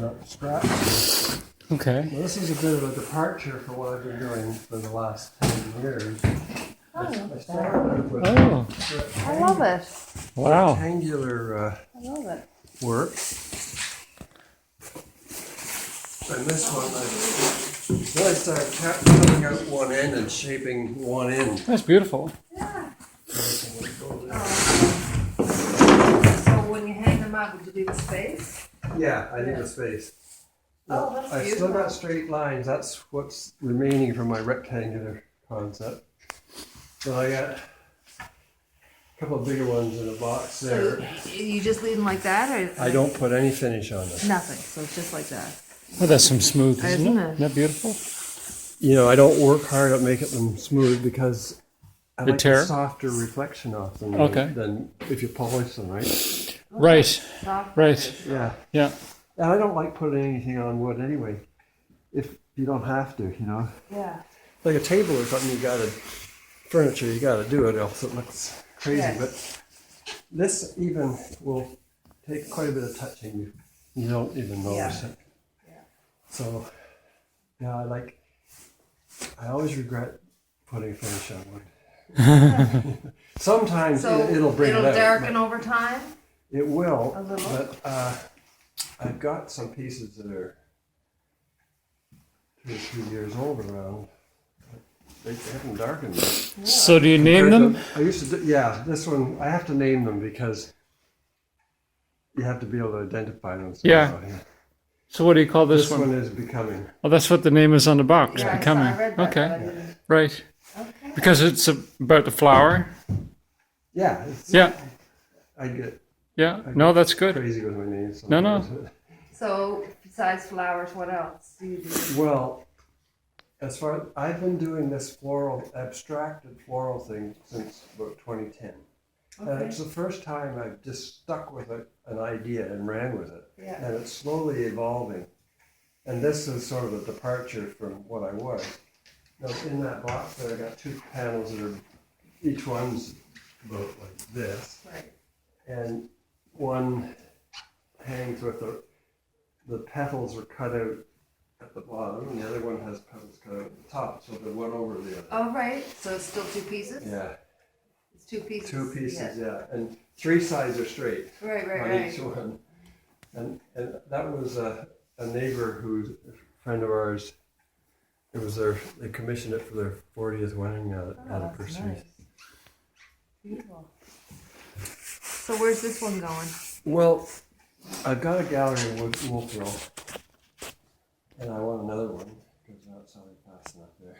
clean up scraps. Okay. Well, this is a bit of a departure from what I've been doing for the last 10 years. I started with I love it. Wow. rectangular I love it. work. And this one, then I started cutting out one end and shaping one end. That's beautiful. Yeah. Everything would go there. So when you hang them up, would you leave a space? Yeah, I need a space. Oh, that's I've still beautiful. got straight lines. That's what's remaining from my rectangular concept. So I got a couple of bigger ones in a box there. So you just leave them like that, or I don't put any finish on them. nothing? So it's just like that. Well, that's some smooth, isn't Isn't it? it? Isn't that beautiful? You know, I don't work hard at making them smooth because I They like tear? a softer reflection off them Okay. than if you polish them, right? Right. Soft Right. finish. Yeah. Yeah. And I don't like putting anything on wood anyway. If you don't have to, you know. Yeah. Like a table or something, furniture, you gotta do it, else it looks crazy. Yes. But this even will take quite a bit of touching. You don't even notice it. Yeah. So, yeah, I always regret putting finish on wood. Sometimes So it'll bring it'll it out. darken over time. It will, A little. but I've got some pieces that are 2 or 3 years old around. They haven't darkened yet. So do you name them? I used to do, yeah, this one, I have to name them because you have to be able to identify them. Yeah. somehow, yeah. So what do you call this, This one? one is Becoming. Oh, that's what the name is on the box. Yeah, Becoming. I read that, Okay. but I didn't- Right. Okay. Because it's about the flower. Yeah. Yeah. I get Yeah. No, that's good. crazy with my names. No, no. sometimes. So besides flowers, what else do you do? Well, as far I've been doing this abstracted floral thing since about 2010. And Okay. it's the first time I've just stuck with an idea and ran with it. Yeah. And it's slowly evolving. And this is sort of a departure from what I was. Now, in that box there, I got 2 panels that are, each one's about like this. Right. And one hangs with the petals are cut out at the bottom, and the other one has petals cut out at the top, so they're one over the other. Oh, right. So it's still 2 pieces? Yeah, It's 2 pieces. 2 pieces, yeah. And 3 sides are straight Right, right, on right. each one. And that was a neighbor who's a friend of ours. It was they commissioned it for their 40th wedding Oh, that's anniversary. nice. Beautiful. So where's this one going? Well, I've got a gallery in Wolfville, and I want another one because that's how they fast enough there.